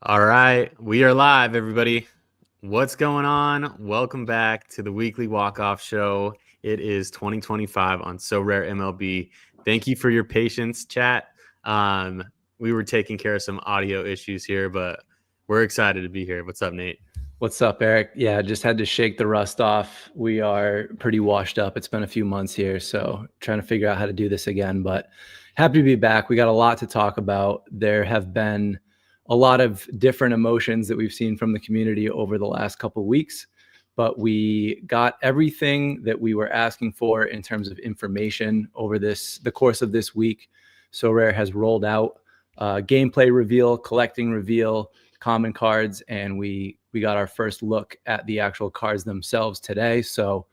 All right, we are live, everybody. What's going on? Welcome back to the weekly walk-off show. It is 2025 on Sorare MLB. Thank you for your patience, chat. We were taking care of some audio issues here, but we're excited to be here. What's up, Nate? What's up, Eric? Yeah, just had to shake the rust off. We are pretty washed up. It's been a few months here, so trying to figure out how to do this again, but happy to be back. We got a lot to talk about. There have been a lot of different emotions that we've seen from the community over the last couple of weeks, but we got everything that we were asking for in terms of information over the course of this week. Sorare has rolled out gameplay reveal, collecting reveal, common cards, and we got our first look at the actual cards themselves today. So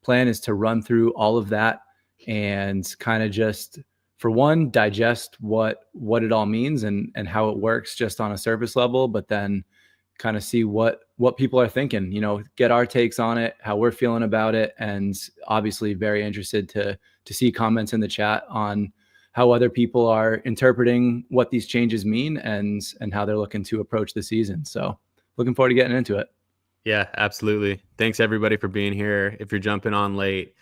plan is to run through all of that and kind of just, for one, digest what it all means and how it works just on a surface level, but then kind of see what people are thinking, get our takes on it, how we're feeling about it, and obviously very interested to see comments in the chat on how other people are interpreting what these changes mean and how they're looking to approach the season. So looking forward to getting into it. Yeah, absolutely. Thanks everybody for being here. If you're jumping on late,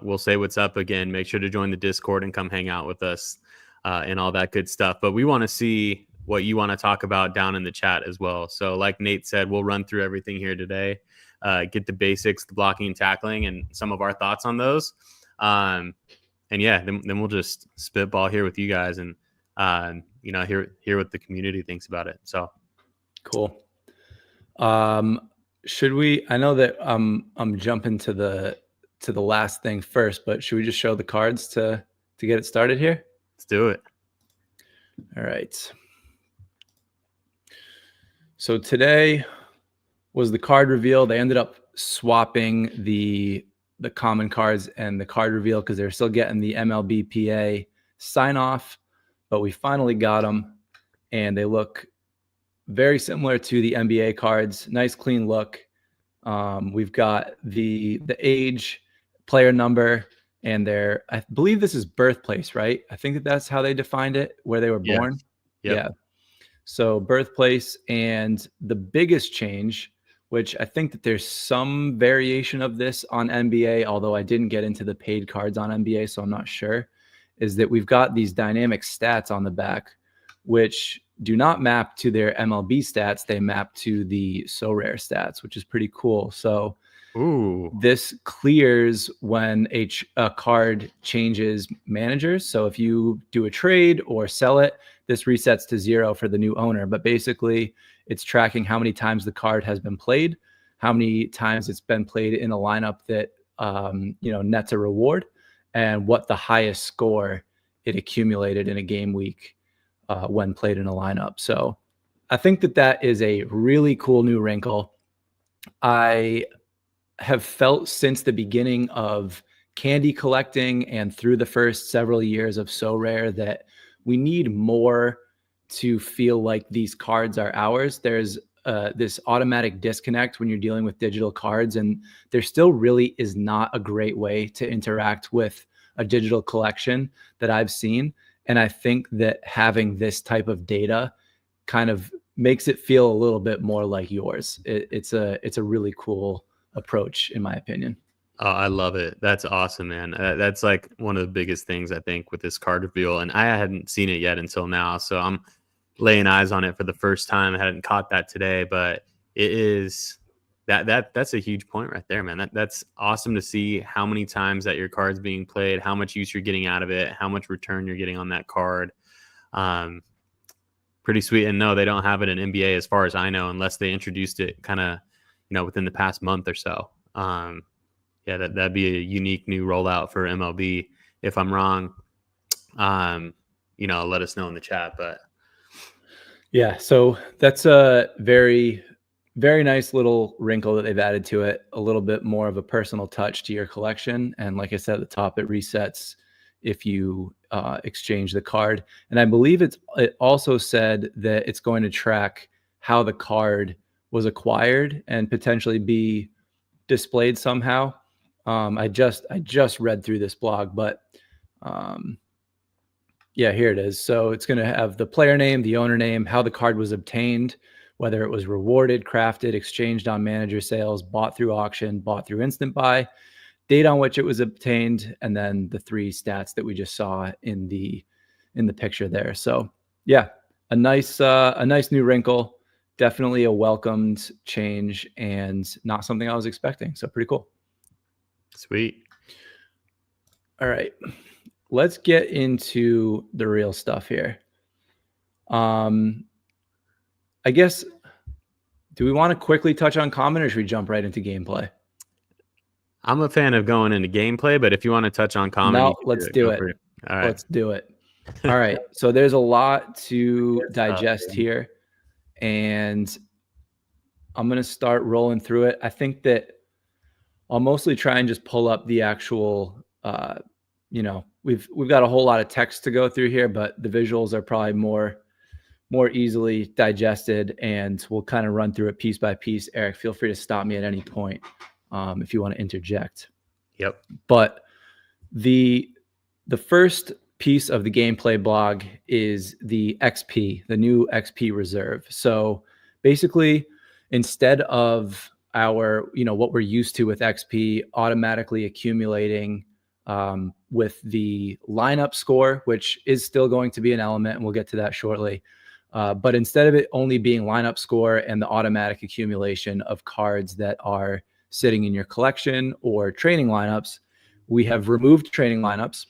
we'll say what's up again. Make sure to join the Discord and come hang out with us and all that good stuff. But we want to see what you want to talk about down in the chat as well. So like Nate said, we'll run through everything here today, get the basics, the blocking and tackling, and some of our thoughts on those. And yeah, then we'll just spitball here with you guys and hear what the community thinks about it. So cool. Should we? I know that I'm jumping to the last thing first, but should we just show the cards to get it started here? Let's do it. All right. So today was the card reveal. They ended up swapping the common cards and the card reveal because they're still getting the MLBPA sign off, but we finally got them and they look very similar to the NBA cards. Nice clean look. We've got the age, player number, and I believe this is birthplace, right? I think that's how they defined it, where they were born. Yep. Yeah. So birthplace, and the biggest change, which I think that there's some variation of this on NBA, although I didn't get into the paid cards on NBA, so I'm not sure, is that we've got these dynamic stats on the back, which do not map to their MLB stats. They map to the Sorare stats, which is pretty cool. So this clears when a card changes managers. So if you do a trade or sell it, this resets to 0 for the new owner. But basically, it's tracking how many times the card has been played, how many times it's been played in a lineup that nets a reward, and what the highest score it accumulated in a game week when played in a lineup. So I think that is a really cool new wrinkle. I have felt since the beginning of candy collecting and through the first several years of Sorare that we need more to feel like these cards are ours. There's this automatic disconnect when you're dealing with digital cards, and there still really is not a great way to interact with a digital collection that I've seen. And I think that having this type of data kind of makes it feel a little bit more like yours. It's a really cool approach, in my opinion. Oh, I love it. That's awesome, man. That's like one of the biggest things I think with this card reveal, and I hadn't seen it yet until now, so I'm laying eyes on it for the first time. I hadn't caught that today, but it is that's a huge point right there, man. That's awesome to see how many times that your card's being played, how much use you're getting out of it, how much return you're getting on that card. Pretty sweet. And no, they don't have it in NBA as far as I know, unless they introduced it kind of, within the past month or so. Yeah, that'd be a unique new rollout for MLB. If I'm wrong, let us know in the chat. But yeah, so that's a very, very nice little wrinkle that they've added to it. A little bit more of a personal touch to your collection. And like I said at the top, it resets if you exchange the card. And I believe it also said that it's going to track how the card was acquired and potentially be displayed somehow. I just read through this blog, but yeah, here it is. So it's going to have the player name, the owner name, how the card was obtained, whether it was rewarded, crafted, exchanged on manager sales, bought through auction, bought through instant buy, date on which it was obtained, and then the 3 stats that we just saw in the picture there. So yeah, a nice new wrinkle, definitely a welcomed change, and not something I was expecting. So pretty cool. Sweet. All right, let's get into the real stuff here. I guess, do we want to quickly touch on common, or should we jump right into gameplay? I'm a fan of going into gameplay, but if you want to touch on common, no, let's do it. All right. Let's do it. All right. So there's a lot to digest here, and I'm going to start rolling through it. I think that I'll mostly try and just pull up the actual, we've got a whole lot of text to go through here, but the visuals are probably more easily digested, and we'll kind of run through it piece by piece. Eric, feel free to stop me at any point if you want to interject. Yep. But the first piece of the gameplay blog is the XP, the new XP reserve. So basically, instead of our, what we're used to with XP automatically accumulating with the lineup score, which is still going to be an element, and we'll get to that shortly. But instead of it only being lineup score and the automatic accumulation of cards that are sitting in your collection or training lineups, we have removed training lineups.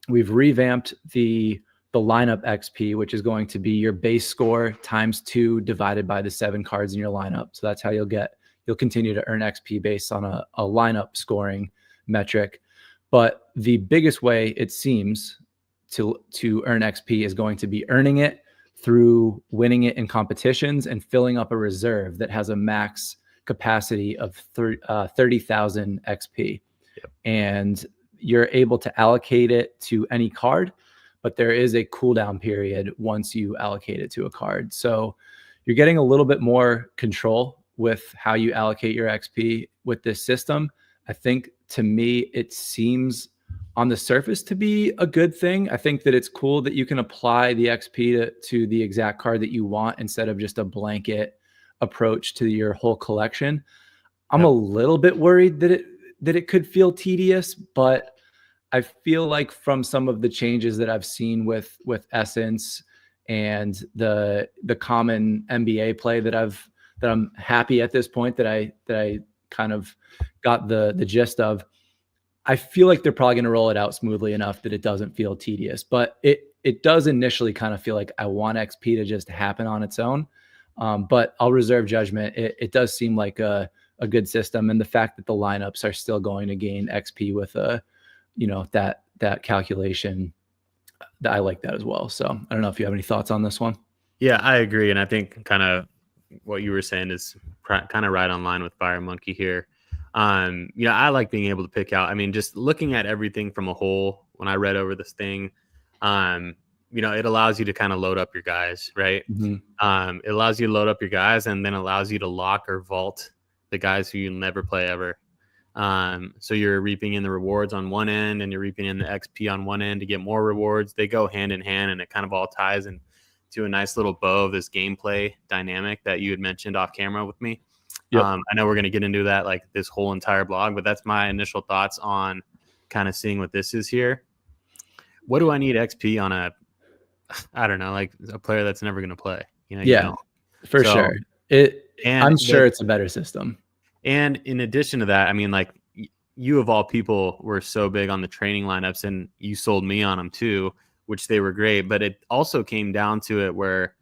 We've revamped the lineup XP, which is going to be your base score times 2 divided by the 7 cards in your lineup. So that's how you'll continue to earn XP based on a lineup scoring metric. But the biggest way, it seems, to earn XP is going to be earning it through winning it in competitions and filling up a reserve that has a max capacity of 30,000 XP. Yep. And you're able to allocate it to any card, but there is a cooldown period once you allocate it to a card. So you're getting a little bit more control with how you allocate your XP with this system. I think, to me, it seems on the surface to be a good thing. I think that it's cool that you can apply the XP to the exact card that you want instead of just a blanket approach to your whole collection. I'm a little bit worried that it could feel tedious, but I feel like from some of the changes that I've seen with Essence and the common NBA play that I'm happy at this point that I kind of got the gist of, I feel like they're probably going to roll it out smoothly enough that it doesn't feel tedious. But it does initially kind of feel like I want XP to just happen on its own. But I'll reserve judgment. It does seem like a good system, and the fact that the lineups are still going to gain XP with that calculation, I like that as well. So I don't know if you have any thoughts on this one. Yeah, I agree, and I think kind of what you were saying is kind of right on line with Fire Monkey here. I like being able to pick out. I mean, just looking at everything from a whole. When I read over this thing, it allows you to kind of load up your guys, right? Mm-hmm. It allows you to load up your guys, and then allows you to lock or vault the guys who you'll never play ever. So you're reaping in the rewards on one end, and you're reaping in the XP on one end to get more rewards. They go hand in hand, and it kind of all ties into a nice little bow of this gameplay dynamic that you had mentioned off camera with me. Yep. I know we're going to get into that like this whole entire blog, but that's my initial thoughts on kind of seeing what this is here. What do I need XP on I don't know, like a player that's never going to play? For sure. I'm sure it's a better system. And in addition to that, I mean, like you of all people were so big on the training lineups, and you sold me on them too, which they were great. But it also came down to it where,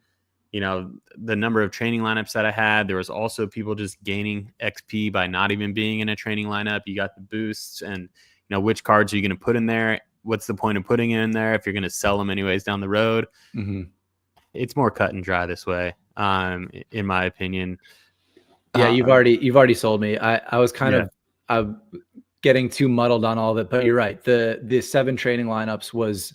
the number of training lineups that I had, there was also people just gaining XP by not even being in a training lineup. You got the boosts, and which cards are you going to put in there? What's the point of putting it in there if you're going to sell them anyways down the road? Mm-hmm. It's more cut and dry this way, in my opinion. Yeah, you've already sold me. I was kind of getting too muddled on all of it, but you're right. The 7 training lineups was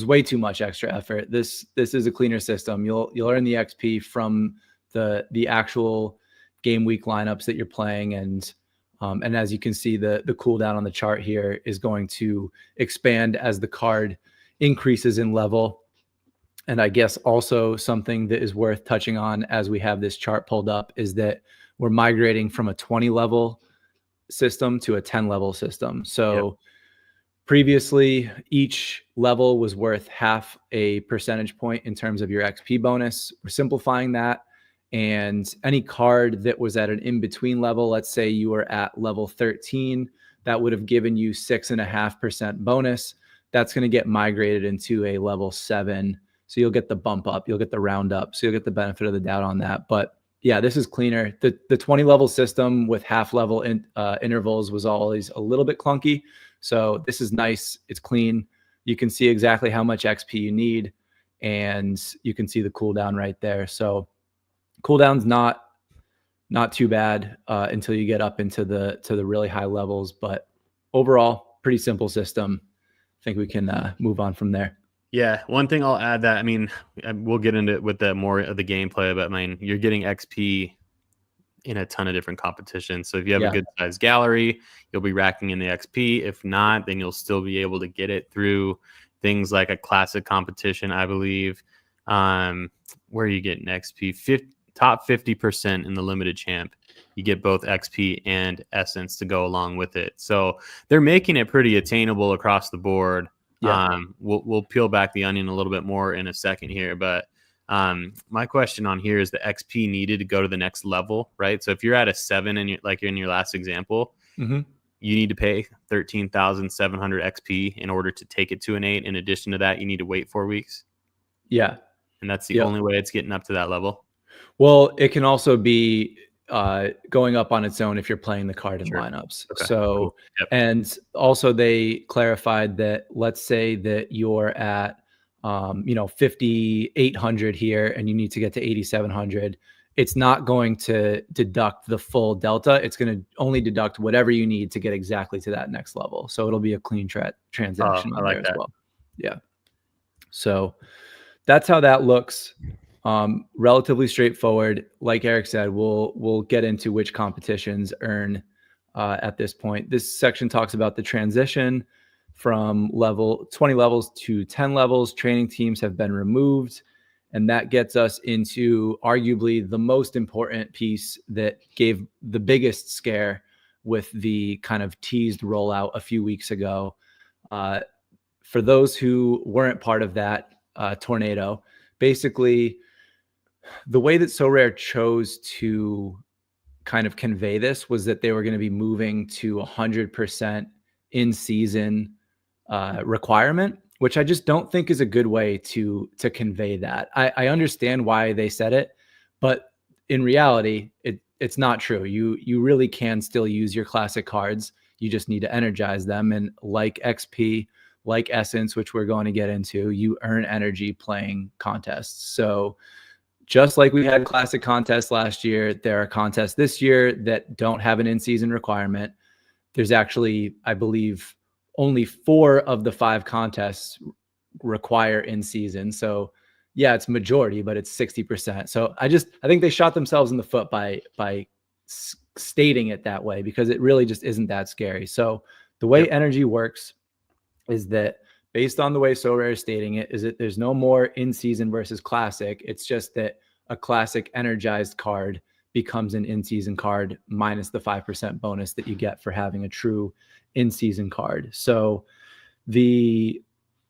way too much extra effort. This is a cleaner system. You'll earn the XP from the actual game week lineups that you're playing, and as you can see, the cooldown on the chart here is going to expand as the card increases in level. And I guess also something that is worth touching on as we have this chart pulled up is that we're migrating from a 20 level system to a 10 level system. So previously, each level was worth half a percentage point in terms of your XP bonus. We're simplifying that. And any card that was at an in-between level, let's say you were at level 13, that would have given you 6.5% bonus. That's going to get migrated into a level 7. So you'll get the bump up, you'll get the round up. So you'll get the benefit of the doubt on that. But yeah, this is cleaner. The 20 level system with half level intervals was always a little bit clunky. So this is nice. It's clean. You can see exactly how much XP you need, and you can see the cooldown right there. So cooldown's not too bad until you get up into the really high levels. But overall, pretty simple system. I think we can move on from there. Yeah, one thing I'll add that, I mean, we'll get into it with the more of the gameplay, but I mean, you're getting XP in a ton of different competitions. So if you have a good sized gallery, you'll be racking in the XP. If not, then you'll still be able to get it through things like a classic competition, I believe. Where are you getting XP? Top 50% in the limited champ. You get both XP and essence to go along with it. So they're making it pretty attainable across the board. Yeah. We'll peel back the onion a little bit more in a second here, but my question on here is the XP needed to go to the next level, right? So if you're at a 7 and like in your last example, you need to pay 13,700 XP in order to take it to an 8. In addition to that, you need to wait 4 weeks. Yeah. And that's the only way it's getting up to that level. Well, it can also be going up on its own if you're playing the card in lineups. Okay, so, cool. And also they clarified that, let's say that you're at, 5,800 here and you need to get to 8,700. It's not going to deduct the full delta. It's going to only deduct whatever you need to get exactly to that next level. So it'll be a clean transaction I like there that. as well. Yeah. So that's how that looks. Relatively straightforward. Like Eric said, we'll get into which competitions earn at this point. This section talks about the transition from 20 levels to 10 levels. Training teams have been removed, and that gets us into arguably the most important piece that gave the biggest scare with the kind of teased rollout a few weeks ago. For those who weren't part of that tornado, basically the way that Sorare chose to kind of convey this was that they were going to be moving to 100% in-season requirement, which I just don't think is a good way to convey that. I understand why they said it, but in reality, it's not true. You really can still use your classic cards. You just need to energize them. And like XP, like Essence, which we're going to get into, you earn energy playing contests. So just like we had classic contests last year, there are contests this year that don't have an in-season requirement. There's actually, I believe, only 4 of the 5 contests require in-season. So yeah, it's majority, but it's 60%. So I think they shot themselves in the foot by stating it that way, because it really just isn't that scary. So the way energy works is that, based on the way Sorare is stating it, is that there's no more in-season versus classic. It's just that a classic energized card becomes an in-season card minus the 5% bonus that you get for having a true in-season card. So the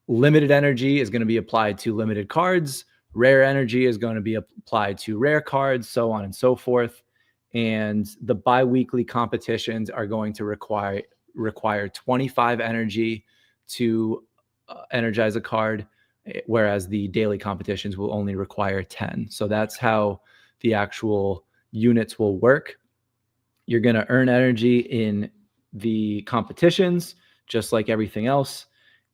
limited energy is going to be applied to limited cards. Rare energy is going to be applied to rare cards, so on and so forth. And the bi-weekly competitions are going to require 25 energy to energize a card, whereas the daily competitions will only require 10. So that's how the actual units will work. You're going to earn energy in the competitions, just like everything else.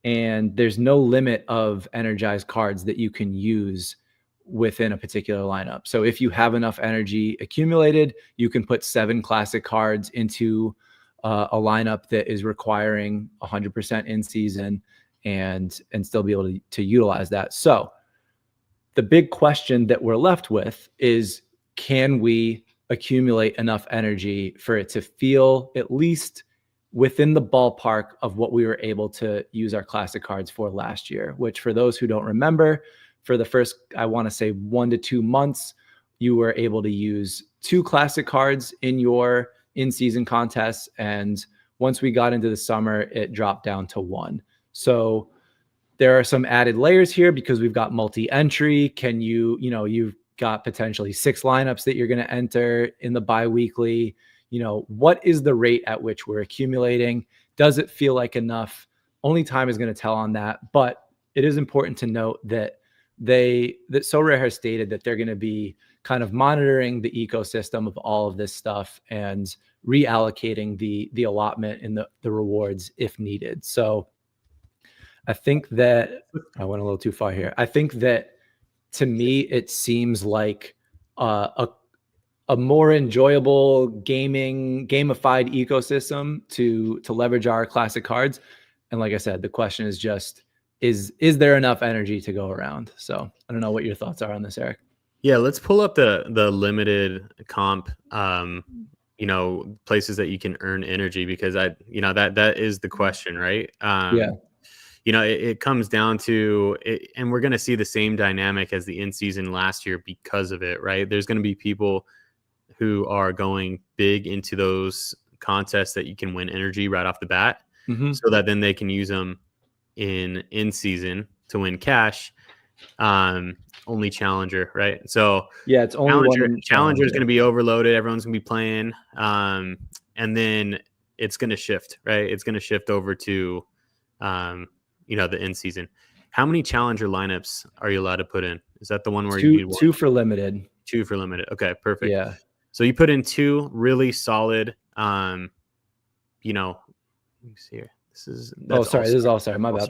And there's no limit of energized cards that you can use within a particular lineup. So if you have enough energy accumulated, you can put 7 classic cards into a lineup that is requiring 100% in season and still be able to utilize that. So the big question that we're left with is, can we accumulate enough energy for it to feel at least within the ballpark of what we were able to use our classic cards for last year, which, for those who don't remember, for the first, I want to say 1 to 2 months, you were able to use 2 classic cards in your in-season contests. And once we got into the summer, it dropped down to 1. So there are some added layers here because we've got multi-entry. Can you've got potentially 6 lineups that you're going to enter in the bi-weekly. What is the rate at which we're accumulating? Does it feel like enough? Only time is going to tell on that. But it is important to note that Sorare has stated that they're going to be kind of monitoring the ecosystem of all of this stuff and reallocating the allotment and the rewards if needed. So I think that I went a little too far here. I think that to me, it seems like a more enjoyable gamified ecosystem to leverage our classic cards. And like I said, the question is just, is there enough energy to go around? So I don't know what your thoughts are on this, Eric. Yeah, let's pull up the limited comp, places that you can earn energy, because that is the question, right? Yeah. It comes down to it, and we're going to see the same dynamic as the in-season last year because of it, right? There's going to be people who are going big into those contests that you can win energy right off the bat, so that then they can use them in season to win cash. Only challenger, right? So yeah, it's only challenger is going to be overloaded. Everyone's going to be playing, and then it's going to shift, right? It's going to shift over to the in season. How many challenger lineups are you allowed to put in? Is that the one where you need 2 for limited? 2 for limited. Okay, perfect. Yeah. So you put in 2 really solid. Let me see here. This is All-Star. My bad.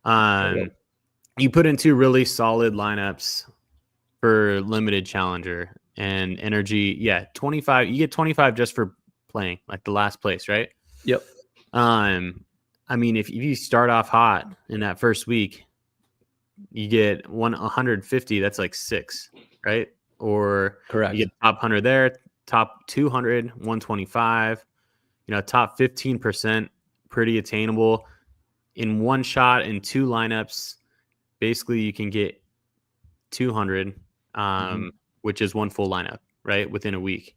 Yeah. You put in 2 really solid lineups for limited challenger and energy. Yeah, 25. You get 25 just for playing, like the last place, right? Yep. I mean, if you start off hot in that first week, you get 150. That's like 6, right? Or correct. You get top 100 there, top 200, 125. Top 15%, pretty attainable. In one shot in 2 lineups, basically you can get 200, which is 1 full lineup, right, within a week.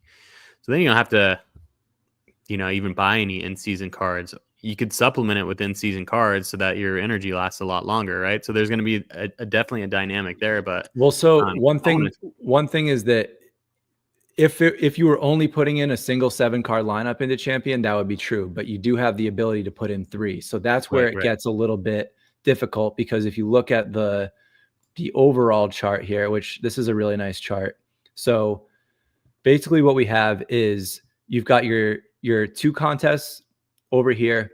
So then you don't have to, even buy any in-season cards. You could supplement it with in-season cards so that your energy lasts a lot longer, right? So there's going to be definitely a dynamic there. But one thing is that if you were only putting in a single 7-card lineup into champion, that would be true. But you do have the ability to put in 3, so that's where it gets a little bit difficult, because if you look at the overall chart here, which this is a really nice chart. So basically what we have is you've got your 2 contests over here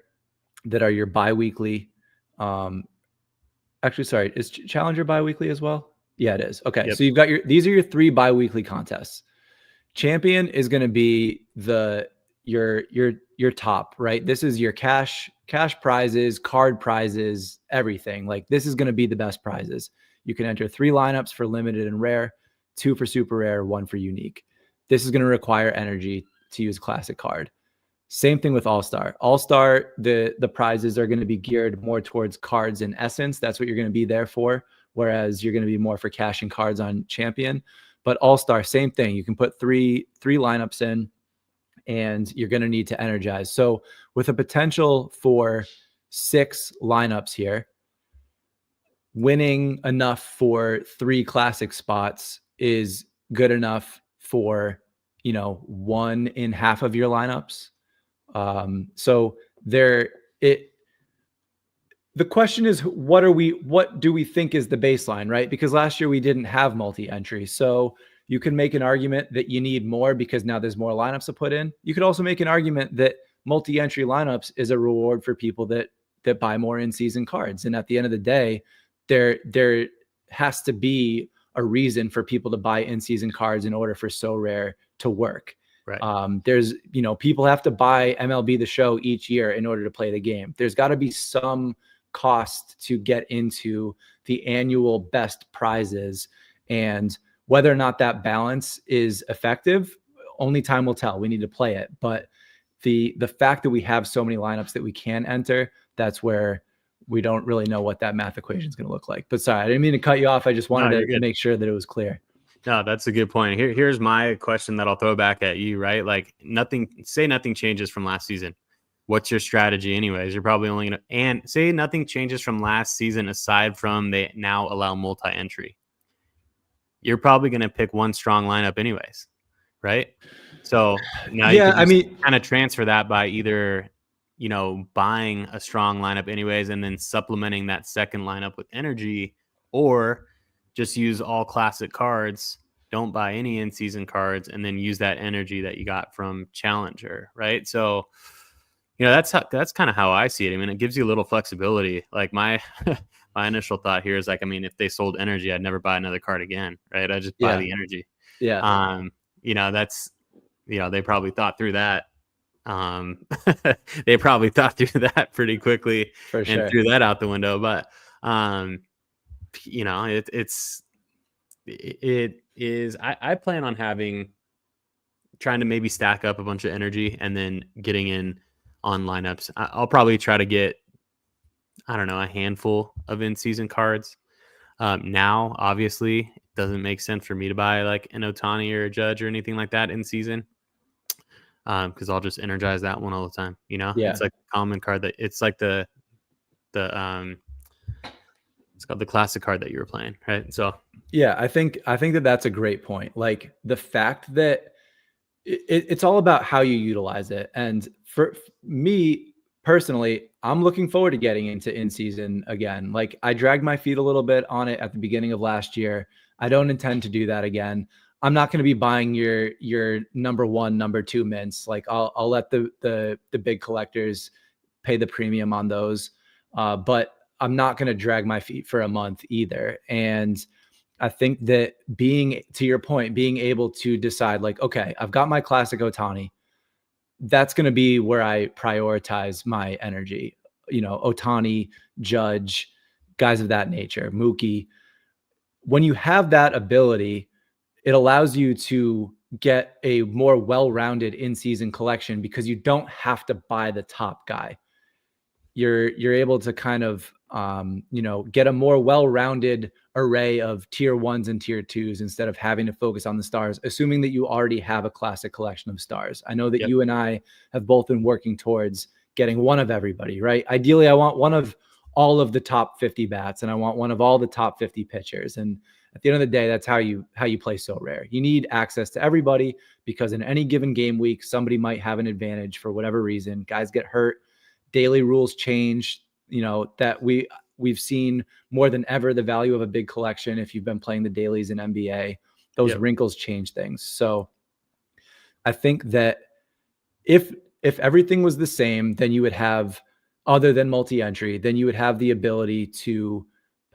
that are your bi-weekly. Actually, sorry, is Challenger bi-weekly as well? Yeah, it is. Okay. Yep. So you've got these are your 3 bi-weekly contests. Champion is going to be your top, right? This is your cash prizes, card prizes, everything. Like, this is going to be the best prizes. You can enter 3 lineups for limited and rare, 2 for super rare, 1 for unique. This is going to require energy to use classic card. Same thing with All-Star. All-Star, the prizes are going to be geared more towards cards in essence. That's what you're going to be there for. Whereas you're going to be more for cashing cards on champion. But All-Star, same thing. You can put three lineups in, and you're going to need to energize. So with a potential for 6 lineups here, winning enough for 3 classic spots is good enough for, 1 in half of your lineups. So the question is, what do we think is the baseline, right? Because last year we didn't have multi-entry. So you can make an argument that you need more because now there's more lineups to put in. You could also make an argument that multi-entry lineups is a reward for people that buy more in-season cards. And at the end of the day, there has to be a reason for people to buy in-season cards in order for Sorare to work. Right. There's, people have to buy MLB The Show each year in order to play the game. There's got to be some cost to get into the annual best prizes, and whether or not that balance is effective, only time will tell. We need to play it. But the fact that we have so many lineups that we can enter, that's where we don't really know what that math equation is going to look like. But sorry, I didn't mean to cut you off. I just No, wanted you're to good. make sure that it was clear. No, that's a good point. Here's my question that I'll throw back at you, right? Like nothing changes from last season. What's your strategy anyways? You're probably only going to, and say nothing changes from last season aside from they now allow multi-entry. You're probably going to pick one strong lineup anyways, right? So now you Yeah, could I just mean, kind of transfer that by either, buying a strong lineup anyways, and then supplementing that second lineup with energy, or just use all classic cards. Don't buy any in-season cards, and then use that energy that you got from Challenger, right? So, that's kind of how I see it. I mean, it gives you a little flexibility. Like my my initial thought here is like, I mean, if they sold energy, I'd never buy another card again, right? I just buy yeah, the energy. yeah, That's they probably thought through that. Um, they probably thought through that pretty quickly for and sure. threw that out the window. But it is. I plan on trying to maybe stack up a bunch of energy and then getting in on lineups. I'll probably try to get, I don't know, a handful of in-season cards. Now, obviously, it doesn't make sense for me to buy like an Otani or a Judge or anything like that in season, because I'll just energize that one all the time. Yeah. It's like a common card that it's like the it's called the classic card that you were playing, right? So Yeah, I think that that's a great point. Like the fact that it's all about how you utilize it. And for me personally, I'm looking forward to getting into in season again. Like I dragged my feet a little bit on it at the beginning of last year. I don't intend to do that again. I'm not going to be buying your number one, number two mints. Like I'll let the big collectors pay the premium on those. But I'm not going to drag my feet for a month either. And I think that to your point, being able to decide like, okay, I've got my classic Otani. That's going to be where I prioritize my energy. Otani, Judge, guys of that nature, Mookie. When you have that ability, it allows you to get a more well-rounded in-season collection because you don't have to buy the top guy. You're able to kind of get a more well-rounded array of tier ones and tier twos instead of having to focus on the stars, assuming that you already have a classic collection of stars. I know that yep, you and I have both been working towards getting one of everybody, right? Ideally, I want one of all of the top 50 bats and I want one of all the top 50 pitchers. And at the end of the day, that's how you play So Rare. You need access to everybody because in any given game week, somebody might have an advantage for whatever reason. Guys get hurt, daily rules change, that we've seen more than ever the value of a big collection. If you've been playing the dailies in NBA, those yep, wrinkles change things. So I think that if everything was the same, then you would have, other than multi-entry, then you would have the ability to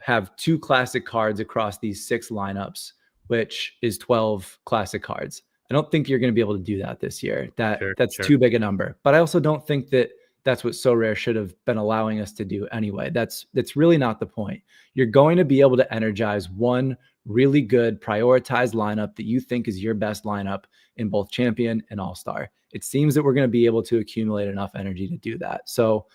have two classic cards across these 6 lineups, which is 12 classic cards. I don't think you're going to be able to do that this year. sure, That's sure, too big a number. But I also don't think that that's what So Rare should have been allowing us to do anyway. That's really not the point. You're going to be able to energize one really good prioritized lineup that you think is your best lineup in both champion and all-star. It seems that we're going to be able to accumulate enough energy to do that. So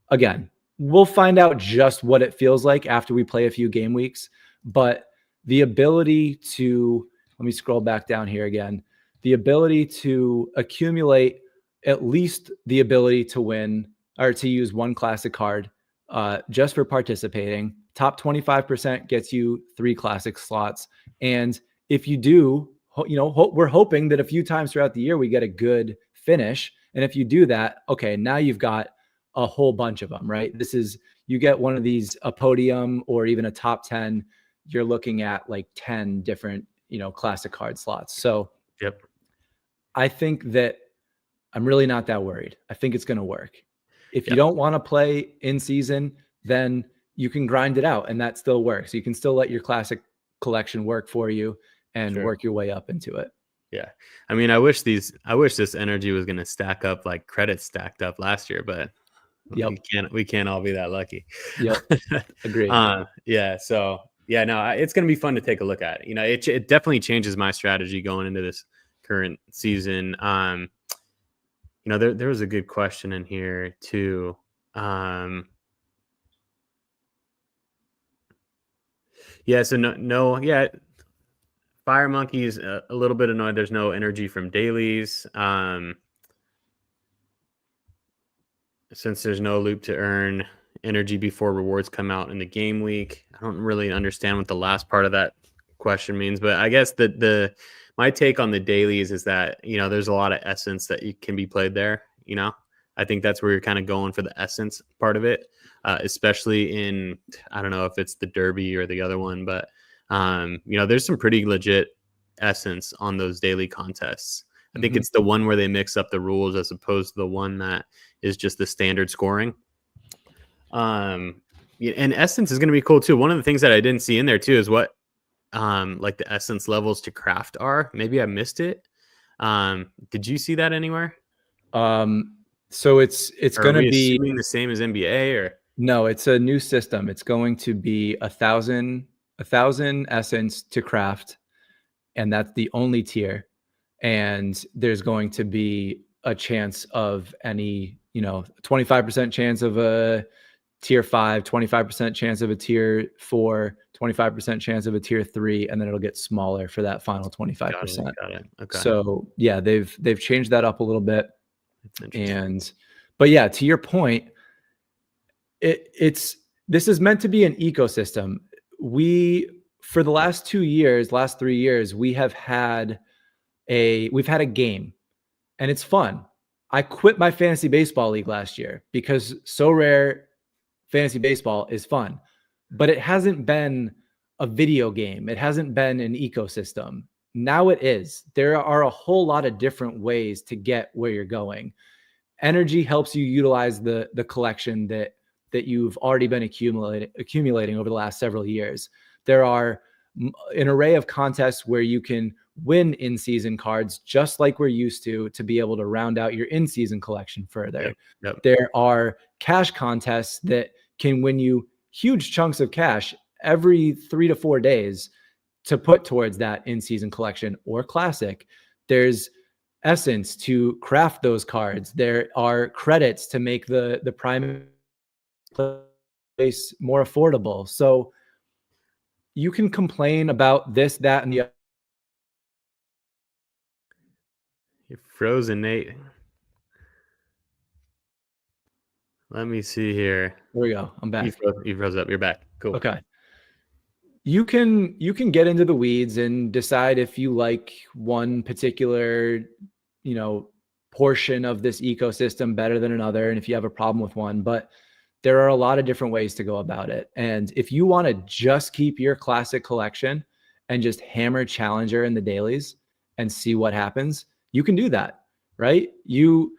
again, we'll find out just what it feels like after we play a few game weeks, but the ability to, let me scroll back down here again, the ability to accumulate at least the ability to win or to use one classic card just for participating. Top 25% gets you 3 classic slots. And if you do, we're hoping that a few times throughout the year we get a good finish. And if you do that, okay, now you've got a whole bunch of them, right? You get one of these, a podium or even a top 10, you're looking at like 10 different, classic card slots. So yep. I think that I'm really not that worried. I think it's going to work. If you Yeah. don't want to play in season, then you can grind it out and that still works. You can still let your classic collection work for you and Sure. work your way up into it. Yeah. I mean, I wish this energy was going to stack up like credits stacked up last year, but Yep. we can't all be that lucky. Yep. Agreed. Yeah. So yeah, no, it's going to be fun to take a look at. It definitely changes my strategy going into this current season. There was a good question in here too. Yeah. So yeah. Fire Monkey's a little bit annoyed. There's no energy from dailies. Since there's no loop to earn energy before rewards come out in the game week. I don't really understand what the last part of that question means, but I guess the my take on the dailies is that, there's a lot of essence that you can be played there. I think that's where you're kind of going for the essence part of it, especially in, I don't know if it's the Derby or the other one, but there's some pretty legit essence on those daily contests. I think it's the one where they mix up the rules as opposed to the one that is just the standard scoring. Yeah, and essence is going to be cool too. One of the things that I didn't see in there too is what like the essence levels to craft are. Maybe I missed it. Did you see that anywhere? So it's Or going are to we be, assuming the same as NBA or? no, it's a new system. It's going to be 1,000 essence to craft, and that's the only tier. And there's going to be a chance of any, 25% chance of a tier 5, 25% chance of a tier 4, 25% chance of a tier 3, and then it'll get smaller for that final 25%. Got it. Okay. So yeah, they've changed that up a little bit. That's interesting. But yeah, to your point, this is meant to be an ecosystem. For the last 3 years, we've had a game, and it's fun. I quit my fantasy baseball league last year because Sorare fantasy baseball is fun, but it hasn't been a video game. It hasn't been an ecosystem. Now it is. There are a whole lot of different ways to get where you're going. Energy helps you utilize the collection that you've already been accumulating over the last several years. There are an array of contests where you can win in-season cards, just like we're used to be able to round out your in-season collection further. Yep. There are cash contests that can win you huge chunks of cash every 3 to 4 days to put towards that in-season collection or classic. There's essence to craft those cards. There are credits to make the prime place more affordable. So you can complain about this, that, and the other. You're frozen, Nate. Let me see here. There we go. I'm back. You froze up. You're back. Cool. Okay. You can get into the weeds and decide if you like one particular, portion of this ecosystem better than another, and if you have a problem with one, but there are a lot of different ways to go about it. And if you want to just keep your classic collection and just hammer challenger in the dailies and see what happens, you can do that, right? You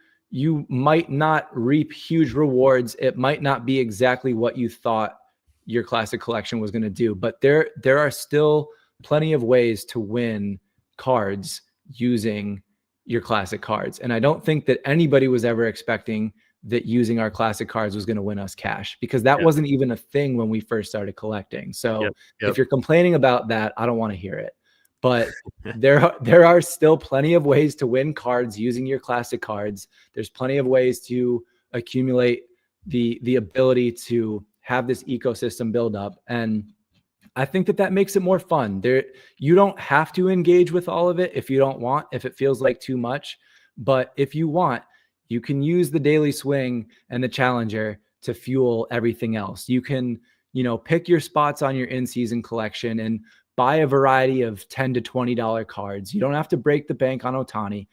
might not reap huge rewards. It might not be exactly what you thought your classic collection was going to do, but there are still plenty of ways to win cards using your classic cards. And I don't think that anybody was ever expecting that using our classic cards was going to win us cash, because that wasn't even a thing when we first started collecting. So if you're complaining about that, I don't want to hear it. But there are still plenty of ways to win cards using your classic cards. There's plenty of ways to accumulate the ability to have this ecosystem build up. And I think that makes it more fun. You don't have to engage with all of it if you don't want, if it feels like too much. But if you want, you can use the daily swing and the challenger to fuel everything else. You can, pick your spots on your in-season collection and buy a variety of $10 to $20 cards. You don't have to break the bank on Ohtani.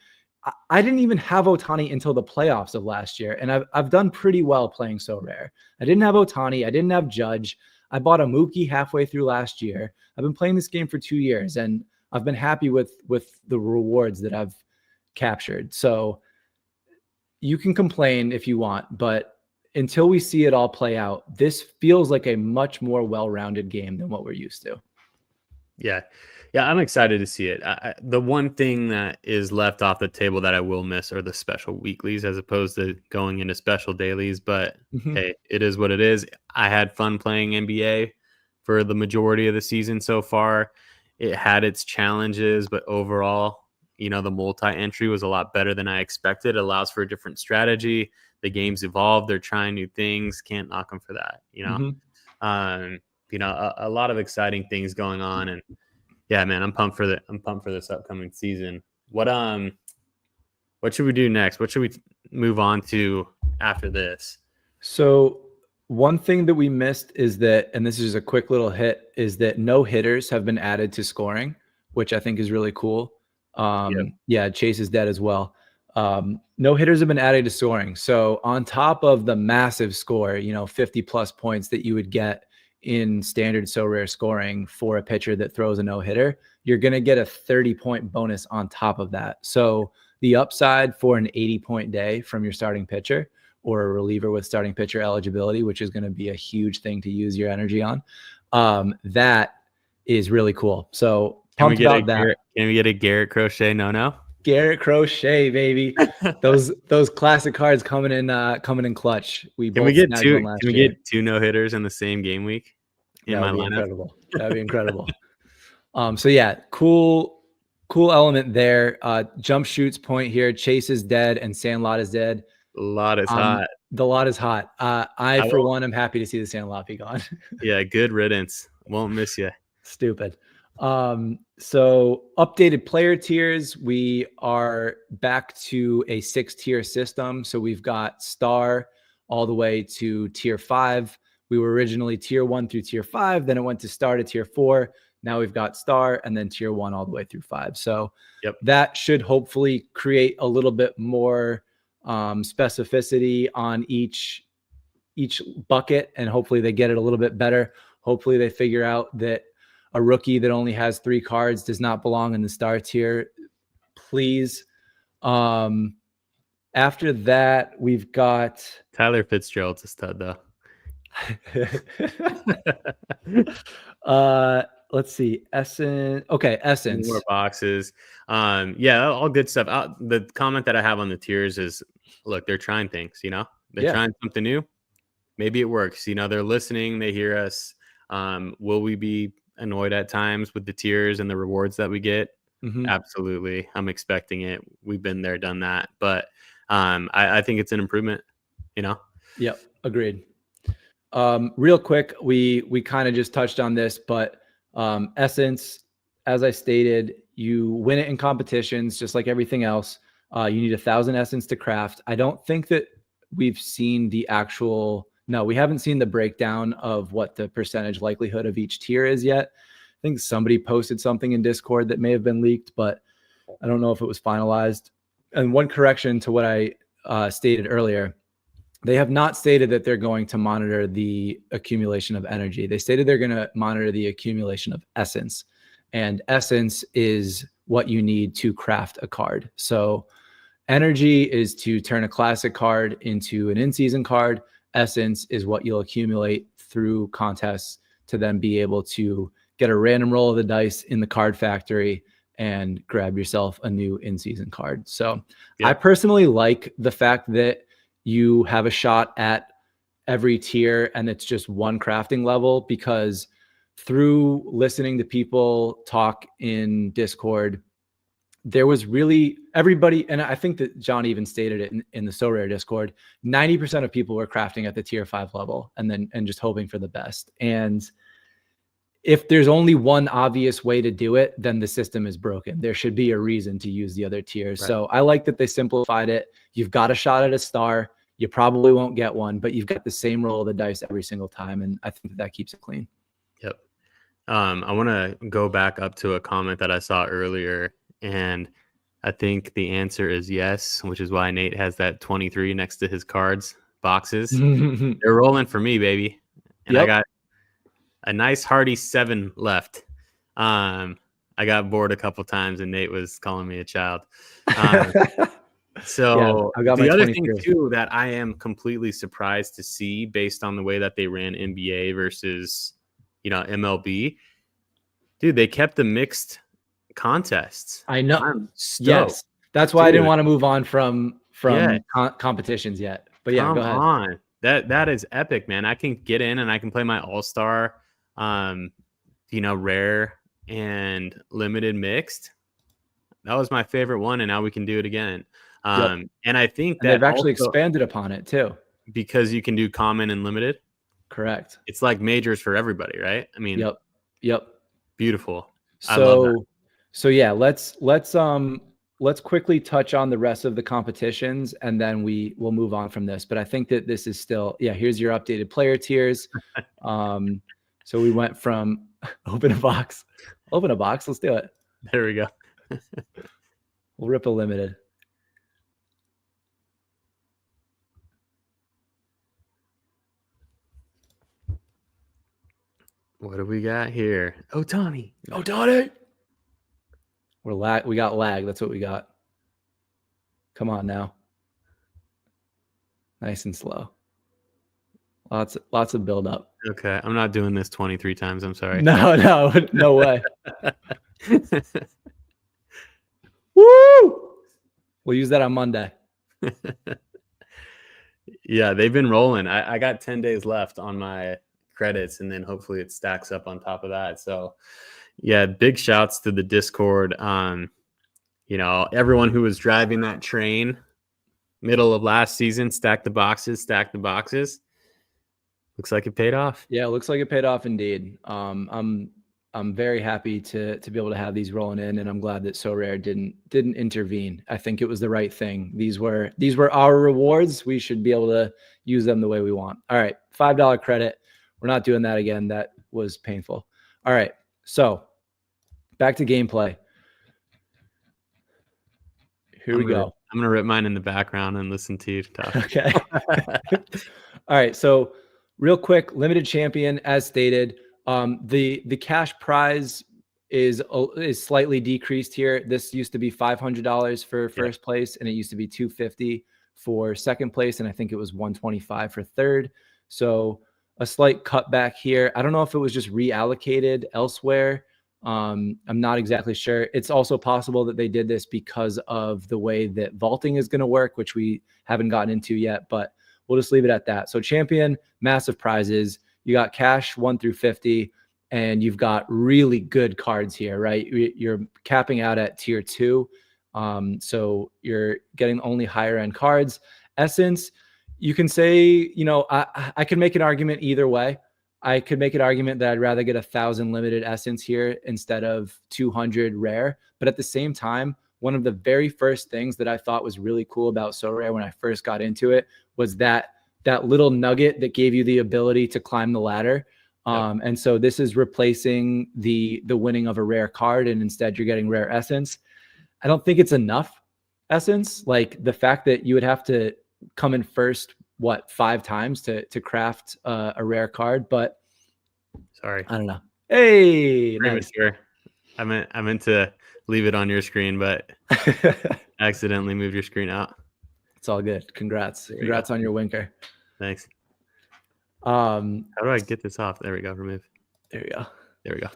I didn't even have Ohtani until the playoffs of last year, and I've done pretty well playing Sorare. I didn't have Ohtani. I didn't have Judge. I bought a Mookie halfway through last year. I've been playing this game for 2 years, and I've been happy with the rewards that I've captured. So you can complain if you want, but until we see it all play out, this feels like a much more well-rounded game than what we're used to. Yeah. I'm excited to see it. The one thing that is left off the table that I will miss are the special weeklies as opposed to going into special dailies. But hey, it is what it is. I had fun playing NBA for the majority of the season so far. It had its challenges, but overall, the multi-entry was a lot better than I expected. It allows for a different strategy. The game's evolved. They're trying new things. Can't knock them for that, a lot of exciting things going on. And yeah, man, I'm pumped for this upcoming season. What should we do next? What should we move on to after this? So one thing that we missed is that, and this is a quick little hit, is that no hitters have been added to scoring, which I think is really cool. Yep. Yeah, Chase is dead as well. No hitters have been added to scoring. So on top of the massive score, 50 plus points that you would get in standard so rare scoring for a pitcher that throws a no hitter, you're going to get a 30-point bonus on top of that. So the upside for an 80-point day from your starting pitcher or a reliever with starting pitcher eligibility, which is going to be a huge thing to use your energy on, that is really cool. So pumped about that. Can we get a Garrett Crochet? No. Garrett Crochet, baby. those classic cards coming in clutch. Can we get two no hitters in the same game week in my lineup? Incredible. That'd be incredible. So yeah, cool element there. Jump shoots point here. Chase is dead and Sandlot is dead. The lot is hot. The lot is hot. For one, I'm happy to see the Sandlot be gone. Yeah, good riddance. Won't miss you. Stupid. So updated player tiers. We are back to a 6-tier system. So we've got star all the way to tier 5. We were originally tier 1 through tier 5. Then it went to star to tier 4. Now we've got star and then tier 1 all the way through 5. So that should hopefully create a little bit more specificity on each bucket, and hopefully they get it a little bit better. Hopefully they figure out that a rookie that only has 3 cards does not belong in the star tier, please. After that, we've got Tyler Fitzgerald's a stud though. Let's see. Essence. More boxes. Yeah, all good stuff. The comment that I have on the tiers is, look, they're trying things, they're trying something new. Maybe it works. They're listening, they hear us. Will we be annoyed at times with the tiers and the rewards that we get? Mm-hmm. Absolutely. I'm expecting it. We've been there, done that. But I think it's an improvement, Yep. Agreed. Real quick, we kind of just touched on this, but Essence, as I stated, you win it in competitions, just like everything else. You need 1,000 Essence to craft. I don't think that we've seen we haven't seen the breakdown of what the percentage likelihood of each tier is yet. I think somebody posted something in Discord that may have been leaked, but I don't know if it was finalized. And one correction to what I stated earlier, they have not stated that they're going to monitor the accumulation of energy. They stated they're going to monitor the accumulation of essence, and essence is what you need to craft a card. So energy is to turn a classic card into an in-season card. Essence is what you'll accumulate through contests to then be able to get a random roll of the dice in the card factory and grab yourself a new in-season card. So I personally like the fact that you have a shot at every tier and it's just one crafting level, because through listening to people talk in Discord, there was really everybody, and I think that John even stated it in the So Rare Discord, 90% of people were crafting at the tier 5 level and just hoping for the best. And if there's only one obvious way to do it, then the system is broken. There should be a reason to use the other tiers. Right. So I like that they simplified it. You've got a shot at a star. You probably won't get one, but you've got the same roll of the dice every single time. And I think that keeps it clean. Yep. I want to go back up to a comment that I saw earlier, and I think the answer is yes, which is why Nate has that 23 next to his cards boxes. They're rolling for me, baby. And I got a nice hearty 7 left. I got bored a couple times and Nate was calling me a child. So I got the my other 23. thing too that I am completely surprised to see, based on the way that they ran NBA versus MLB, dude, they kept the mixed contests. I know. Yes, that's why I didn't want to move on from competitions yet. But yeah, go ahead. Come on, that is epic, man. I can get in and I can play my all-star, rare and limited mixed. That was my favorite one, and now we can do it again. And I think that they've actually expanded upon it too, because you can do common and limited. Correct. It's like majors for everybody, right? I mean, Yep. beautiful. I love that. So yeah, let's quickly touch on the rest of the competitions, and then we'll move on from this. But I think that this is still, here's your updated player tiers. So we went from open a box. Let's do it. There we go. We'll rip a limited. What do we got here? Ohtani. We got lag. That's what we got. Come on now. Nice and slow. Lots of build up. Okay, I'm not doing this 23 times. I'm sorry. No way. Woo! We'll use that on Monday. Yeah, they've been rolling. I got 10 days left on my credits, and then hopefully it stacks up on top of that. So yeah, big shouts to the Discord. Everyone who was driving that train middle of last season, stack the boxes. Looks like it paid off. Yeah, it looks like it paid off indeed. I'm very happy to be able to have these rolling in, and I'm glad that Sorare didn't intervene. I think it was the right thing. These were our rewards. We should be able to use them the way we want. All right, $5 credit. We're not doing that again. That was painful. All right, so back to gameplay. Here we go. I'm gonna rip mine in the background and listen to you talk. Okay. All right, so real quick, limited champion as stated. The cash prize is slightly decreased here. This used to be $500 for first place, and it used to be $250 for second place, and I think it was $125 for third. So a slight cutback here. I don't know if it was just reallocated elsewhere. I'm not exactly sure. It's also possible that they did this because of the way that vaulting is going to work, which we haven't gotten into yet, but we'll just leave it at that. So champion, massive prizes. You got cash 1 through 50, and you've got really good cards here, right? You're capping out at tier 2. So you're getting only higher end cards. Essence, you can say, I can make an argument either way. I could make an argument that I'd rather get 1,000 limited essence here instead of 200 rare. But at the same time, one of the very first things that I thought was really cool about Sorare when I first got into it was that little nugget that gave you the ability to climb the ladder. And so this is replacing the winning of a rare card, and instead you're getting rare essence. I don't think it's enough essence. Like the fact that you would have to come in first, 5 times to craft a rare card, but sorry, I don't know. Hey, nice. I meant to leave it on your screen, but accidentally moved your screen out. It's all good. Congrats on your winker. Thanks. How do I get this off? There we go. Remove. There we go.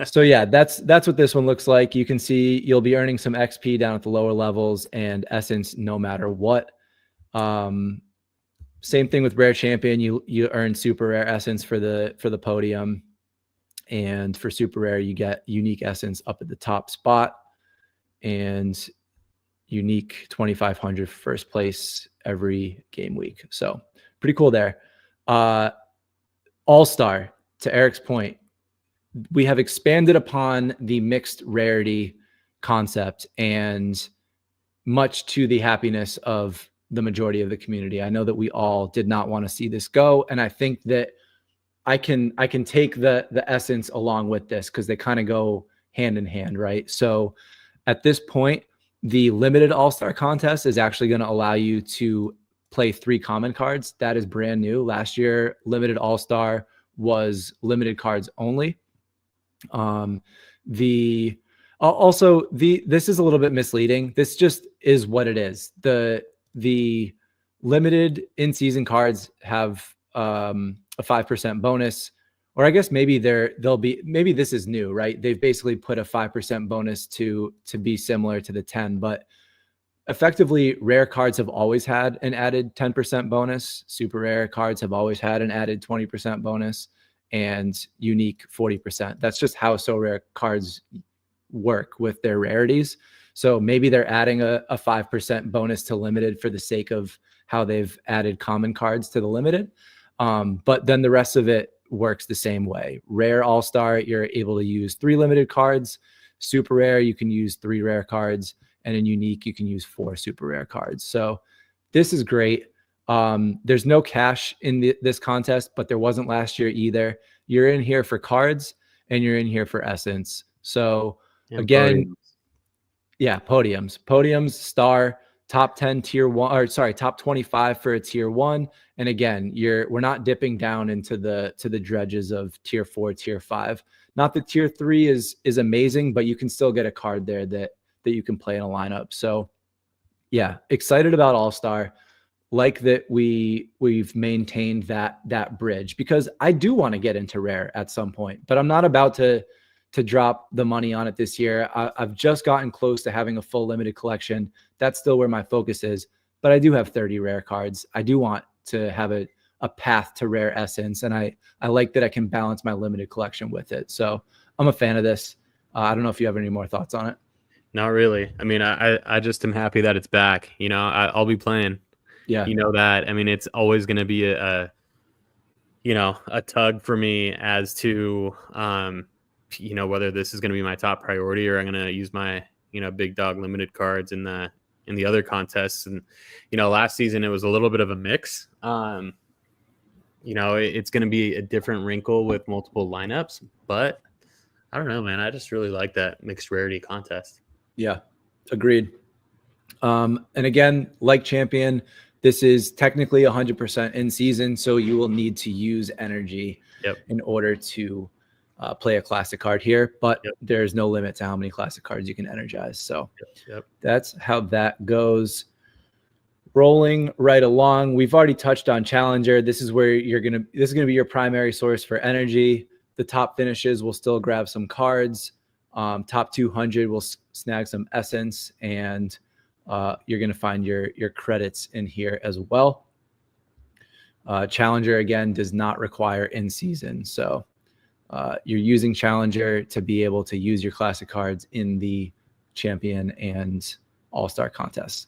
So yeah, that's what this one looks like. You can see you'll be earning some XP down at the lower levels and essence no matter what. Same thing with rare champion. You earn super rare essence for the podium, and for super rare you get unique essence up at the top spot, and unique 2,500 first place every game week. So pretty cool there. All-star, to Eric's point, we have expanded upon the mixed rarity concept, and much to the happiness of the majority of the community. I know that we all did not want to see this go, and I think that I can take the essence along with this because they kind of go hand in hand, right? So at this point, the limited all-star contest is actually going to allow you to play 3 common cards. That is brand new. Last year, limited all-star was limited cards only. This is a little bit misleading. This just is what it is. The limited in-season cards have a 5% bonus, or I guess maybe maybe this is new, right? They've basically put a 5% bonus to be similar to the 10, but effectively rare cards have always had an added 10% bonus. Super rare cards have always had an added 20% bonus, and unique 40%. That's just how Sorare cards work with their rarities. So maybe they're adding a 5% bonus to limited for the sake of how they've added common cards to the limited. But then the rest of it works the same way. Rare all-star, you're able to use 3 limited cards. Super rare, you can use 3 rare cards. And in unique, you can use 4 super rare cards. So this is great. There's no cash in this contest, but there wasn't last year either. You're in here for cards and you're in here for essence. So And again, podiums. yeah, podiums, star, top 10 tier 1, or sorry, top 25 for a tier 1. And again, we're not dipping down into the dredges of tier 4, tier 5. Not that tier 3 is amazing, but you can still get a card there that you can play in a lineup. So yeah, excited about All-Star. Like that we've maintained that bridge, because I do want to get into rare at some point, but I'm not about to drop the money on it this year. I've just gotten close to having a full limited collection. That's still where my focus is, but I do have 30 rare cards. I do want to have a path to rare essence, and I like that I can balance my limited collection with it. So I'm a fan of this. I don't know if you have any more thoughts on it. Not really. I mean, I just am happy that it's back. You know, I'll be playing. Yeah. You know that. I mean, it's always going to be a tug for me as to, whether this is going to be my top priority or I'm going to use my, big dog limited cards in the other contests. And, last season it was a little bit of a mix. It's going to be a different wrinkle with multiple lineups, but I don't know, man. I just really like that mixed rarity contest. Yeah, agreed. And again, like Champion, this is technically 100% in season, so you will need to use energy in order to play a classic card here, but there's no limit to how many classic cards you can energize. So that's how that goes. Rolling right along, we've already touched on Challenger. This is where this is gonna be your primary source for energy. The top finishes will still grab some cards. Top 200 will snag some essence, and you're going to find your credits in here as well. Challenger, again, does not require in season. So you're using Challenger to be able to use your classic cards in the Champion and All-Star contests.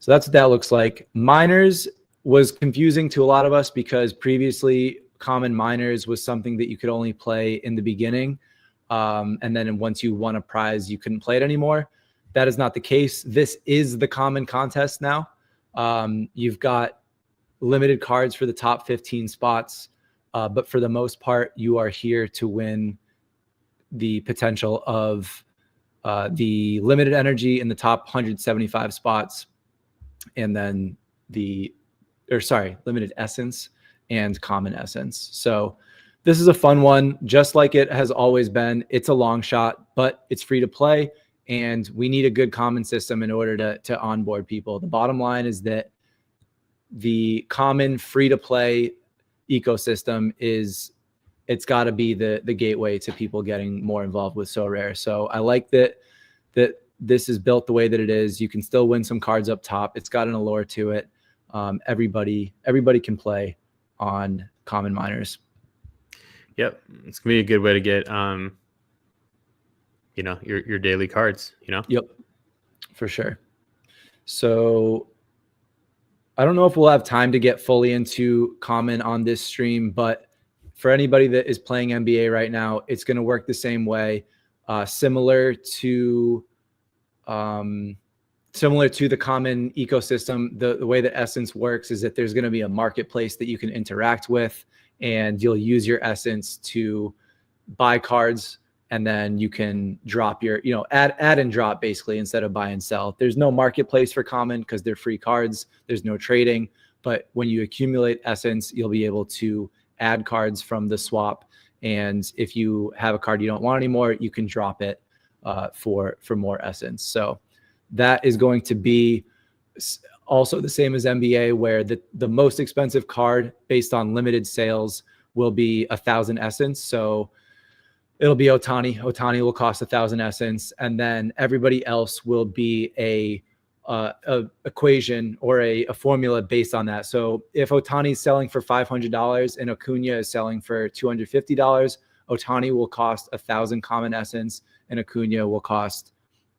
So that's what that looks like. Minors was confusing to a lot of us because previously common minors was something that you could only play in the beginning. And then once you won a prize, you couldn't play it anymore. That is not the case. This is the common contest now. You've got limited cards for the top 15 spots. But for the most part, you are here to win the potential of the limited energy in the top 175 spots. And then limited essence and common essence. So this is a fun one, just like it has always been. It's a long shot, but it's free to play. And we need a good common system in order to onboard people. The bottom line is that the common free-to-play ecosystem it's got to be the gateway to people getting more involved with Sorare. So I like that this is built the way that it is. You can still win some cards up top. It's got an allure to it. Everybody can play on common minors. Yep, it's gonna be a good way to get your daily cards. Yep, for sure. So I don't know if we'll have time to get fully into common on this stream, but for anybody that is playing NBA right now, it's going to work the same way, similar to the common ecosystem. The way that Essence works is that there's going to be a marketplace that you can interact with, and you'll use your Essence to buy cards, and then you can drop your, add and drop basically instead of buy and sell. There's no marketplace for common because they're free cards. There's no trading. But when you accumulate Essence, you'll be able to add cards from the swap. And if you have a card you don't want anymore, you can drop it for more Essence. So that is going to be also the same as NBA, where the most expensive card based on limited sales will be 1,000 Essence. So it'll be Otani. Otani will cost 1,000 Essence, and then everybody else will be a equation or a formula based on that. So if Otani is selling for $500 and Acuna is selling for $250, Otani will cost 1,000 common Essence, and Acuna will cost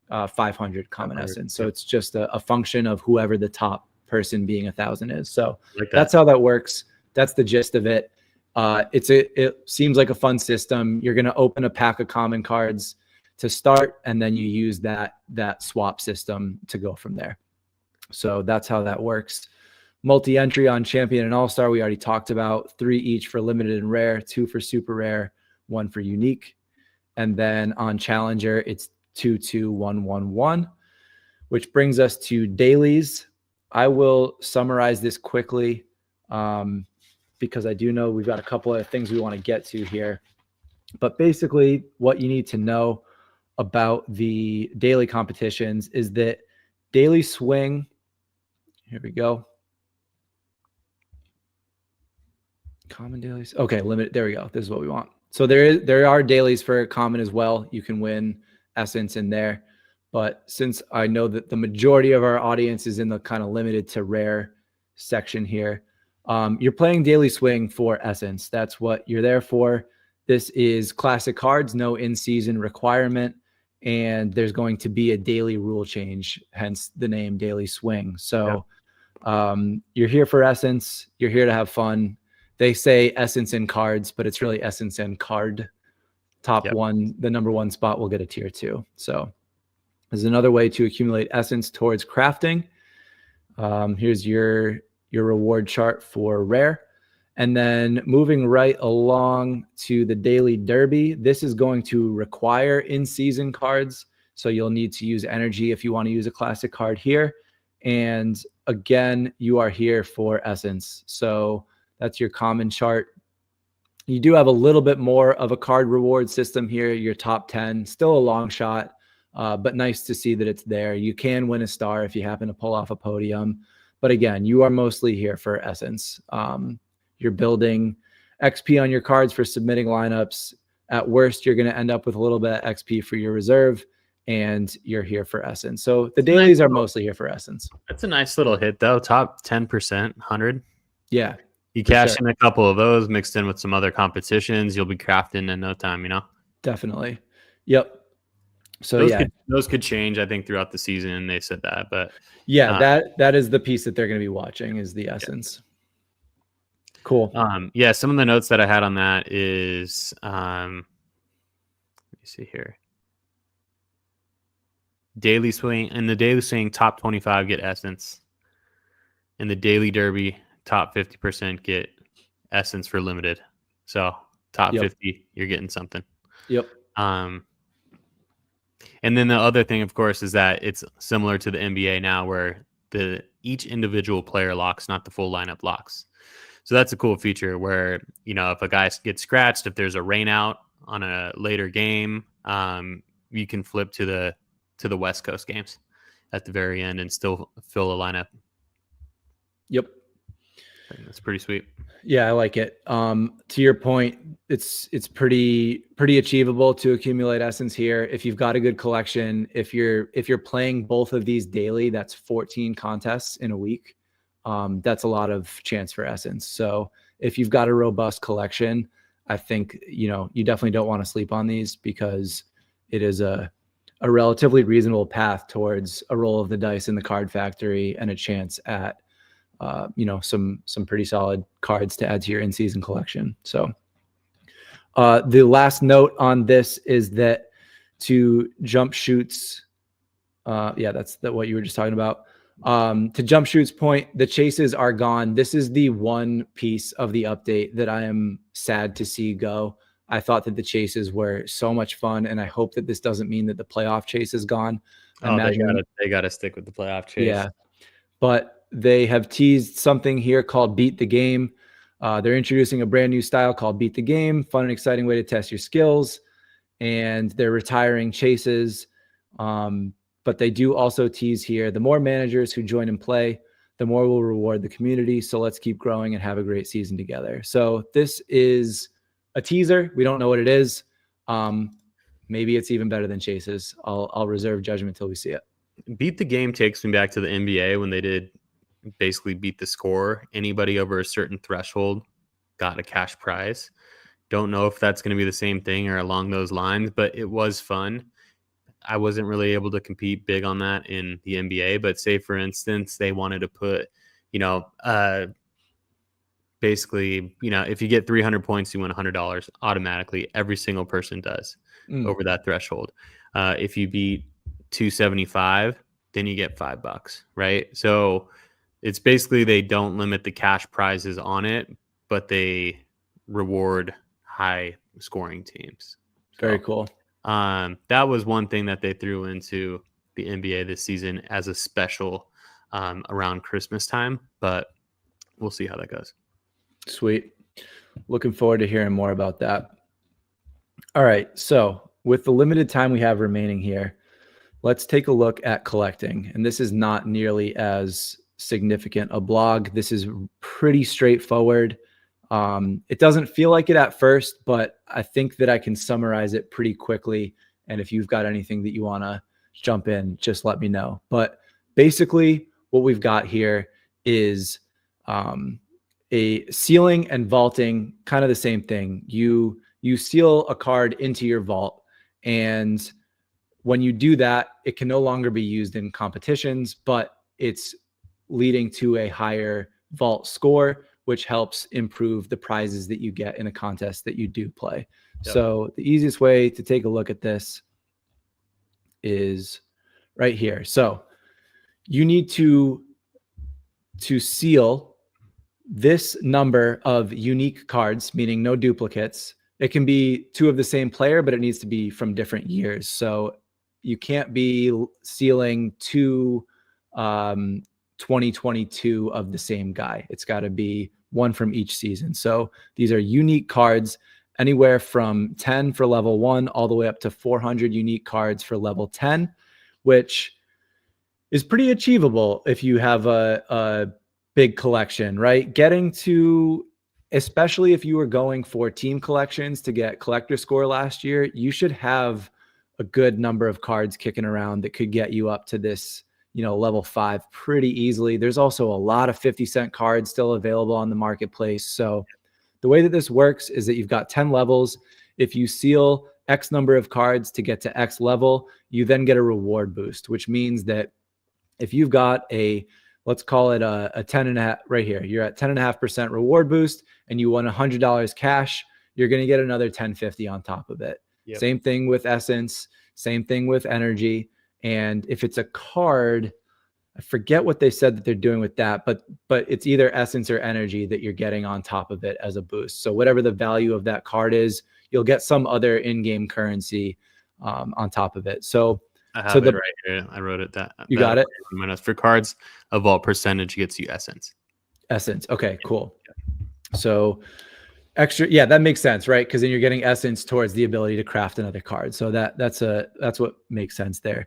500 common Essence. So it's just a function of whoever the top person being 1,000 is. So that's how that works. that's the gist of it. It seems like a fun system. You're going to open a pack of common cards to start, and then you use that swap system to go from there. So that's how that works. Multi-entry on Champion and All-Star, we already talked about. 3 each for limited and rare, 2 for super rare, 1 for unique. And then on Challenger, it's 2, 2, 1, 1, 1, which brings us to dailies. I will summarize this quickly because I do know we've got a couple of things we want to get to here. But basically, what you need to know about the daily competitions is that daily swing, here we go. Common dailies. Okay, limit. There we go. This is what we want. So there are dailies for common as well. You can win essence in there. But since I know that the majority of our audience is in the kind of limited to rare section here, you're playing daily swing for essence. That's what you're there for. This is classic cards, no in-season requirement. And there's going to be a daily rule change, hence the name daily swing. So you're here for essence. You're here to have fun. They say essence in cards, but it's really essence and card. Top one, the number 1 spot will get a tier 2. So there's another way to accumulate essence towards crafting. Here's your reward chart for rare. And then moving right along to the daily derby, this is going to require in-season cards. So you'll need to use energy if you want to use a classic card here. And again, you are here for essence. So that's your common chart. You do have a little bit more of a card reward system here. Your top 10, still a long shot, but nice to see that it's there. You can win a star if you happen to pull off a podium. But again, you are mostly here for essence. You're building XP on your cards for submitting lineups. At worst, you're going to end up with a little bit of XP for your reserve, and you're here for essence. So the dailies are mostly here for essence. That's a nice little hit, though. Top 10%, 100. Yeah. You cash in a couple of those mixed in with some other competitions, you'll be crafting in no time, you know? Definitely. Yep. So those could change, I think, throughout the season. They said that, but yeah, that is the piece that they're going to be watching is the essence. Cool. Yeah, some of the notes that I had on that is let me see here. Daily swing, in the daily swing, top 25 get essence. In the daily derby, top 50% get essence for limited. So top 50, you're getting something. Yep. And then the other thing, of course, is that it's similar to the NBA now where each individual player locks, not the full lineup locks. So that's a cool feature where, you know, if a guy gets scratched, if there's a rain out on a later game, you can flip to the West Coast games at the very end and still fill a lineup. Yep. That's pretty sweet. Yeah, I like it. To your point, it's pretty achievable to accumulate essence here. If you've got a good collection, if you're playing both of these daily, that's 14 contests in a week. That's a lot of chance for essence. So if you've got a robust collection, I think, you know, you definitely don't want to sleep on these because it is a relatively reasonable path towards a roll of the dice in the card factory and a chance at you know, some pretty solid cards to add to your in-season collection. So the last note on this is that to jump shoots, that's what you were just talking about. To jump shoots point, the chases are gone. This is the one piece of the update that I am sad to see go. I thought that the chases were so much fun, and I hope that this doesn't mean that the playoff chase is gone. They gotta stick with the playoff chase. Yeah, but they have teased something here called Beat the Game. They're introducing a brand new style called Beat the Game, fun and exciting way to test your skills. And they're retiring chases. But they do also tease here, the more managers who join and play, the more we'll reward the community. So let's keep growing and have a great season together. So this is a teaser. We don't know what it is. Maybe it's even better than chases. I'll reserve judgment until we see it. Beat the Game takes me back to the NBA when they did basically beat the score. Anybody over a certain threshold got a cash prize. Don't know if that's going to be the same thing or along those lines, but it was fun. I wasn't really able to compete big on that in the NBA, but say for instance, they wanted to put, you know, basically, if you get 300 points, you win $100 automatically. Every single person does over that threshold. If you beat 275, then you get $5, right? So it's basically they don't limit the cash prizes on it, but they reward high scoring teams. Very cool. That was one thing that they threw into the NBA this season as a special around Christmas time, but we'll see how that goes. Sweet. Looking forward to hearing more about that. All right. So with the limited time we have remaining here, let's take a look at collecting. And this is not nearly as significant a blog. This is pretty straightforward. It doesn't feel like it at first, but I think that I can summarize it pretty quickly. And if you've got anything that you want to jump in, just let me know. But basically what we've got here is a sealing and vaulting, kind of the same thing. You seal a card into your vault, and when you do that, it can no longer be used in competitions, but it's leading to a higher vault score, which helps improve the prizes that you get in a contest that you do play. Yep. So the easiest way to take a look at this is right here. So you need to seal this number of unique cards, meaning no duplicates. It can be two of the same player, but it needs to be from different years. So you can't be sealing two 2022 of the same guy. It's got to be one from each season. So these are unique cards, anywhere from 10 for level 1 all the way up to 400 unique cards for level 10, which is pretty achievable if you have a big collection, right? Getting to, especially if you were going for team collections to get collector score last year, you should have a good number of cards kicking around that could get you up to this, level 5 pretty easily. There's also a lot of 50-cent cards still available on the marketplace. So the way that this works is that you've got 10 levels. If you seal X number of cards to get to X level, you then get a reward boost, which means that if you've got let's call it a 10.5 right here, you're at 10.5% reward boost and you won $100 cash, you're going to get another 1050 on top of it. Yep. Same thing with essence, same thing with energy. And if it's a card, I forget what they said that they're doing with that, but it's either essence or energy that you're getting on top of it as a boost. So whatever the value of that card is, you'll get some other in-game currency on top of it. So I have it right here. I wrote it that. You got it? For cards, a vault percentage gets you essence. Essence. Okay, cool. So extra, yeah, that makes sense, right? Because then you're getting essence towards the ability to craft another card. So that's what makes sense there.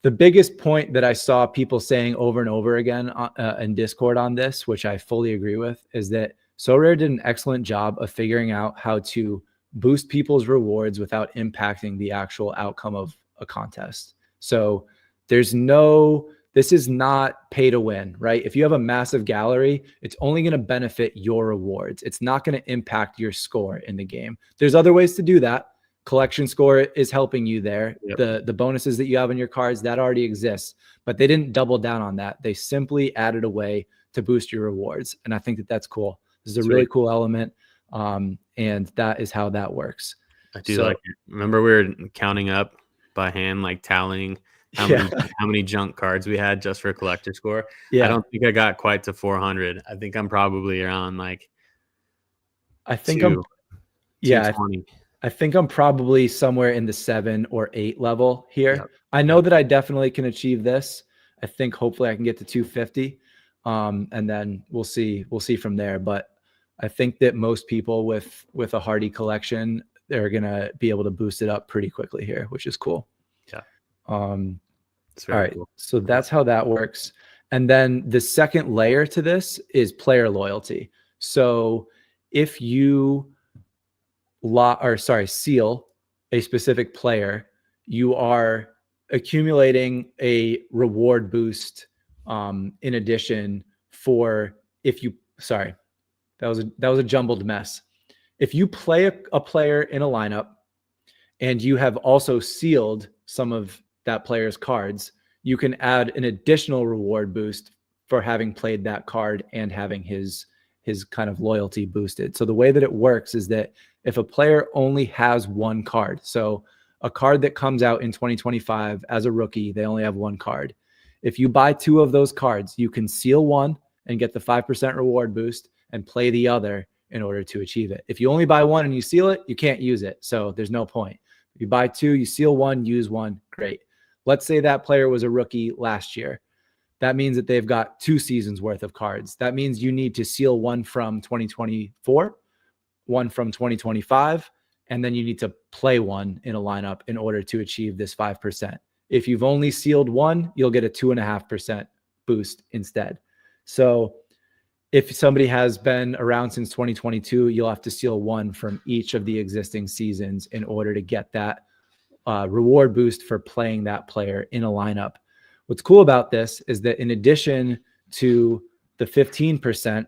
The biggest point that I saw people saying over and over again in Discord on this, which I fully agree with, is that Sorare did an excellent job of figuring out how to boost people's rewards without impacting the actual outcome of a contest. So this is not pay to win, right? If you have a massive gallery, it's only going to benefit your rewards. It's not going to impact your score in the game. There's other ways to do that. Collection score is helping you there. Yep. The bonuses that you have in your cards, that already exists, but they didn't double down on that. They simply added a way to boost your rewards. And I think that that's cool. This is a really cool element. And that is how that works. I do like it. Remember we were counting up by hand, like tallying how many junk cards we had just for collector score. Yeah. I don't think I got quite to 400. I think I'm probably around like I think I'm probably somewhere in the 7 or 8 level here. Yep. I know that I definitely can achieve this. I think hopefully I can get to 250. And then we'll see from there. But I think that most people with a hardy collection, they're going to be able to boost it up pretty quickly here, which is cool. Yeah. All right. Cool. So that's how that works. And then the second layer to this is player loyalty. So if you seal a specific player, you are accumulating a reward boost in addition for that was a jumbled mess. If you play a player in a lineup and you have also sealed some of that player's cards, you can add an additional reward boost for having played that card and having his his kind of loyalty boosted. So the way that it works is that if a player only has one card, so a card that comes out in 2025 as a rookie, they only have one card. If you buy 2 of those cards, you can seal one and get the 5% reward boost and play the other in order to achieve it. If you only buy one and you seal it, you can't use it. So there's no point. If you buy 2, you seal one, use one, great. Let's say that player was a rookie last year. That means that they've got 2 seasons worth of cards. That means you need to seal one from 2024, one from 2025, and then you need to play one in a lineup in order to achieve this 5%. If you've only sealed one, you'll get a 2.5% boost instead. So if somebody has been around since 2022, you'll have to seal one from each of the existing seasons in order to get that reward boost for playing that player in a lineup. What's cool about this is that in addition to the 15%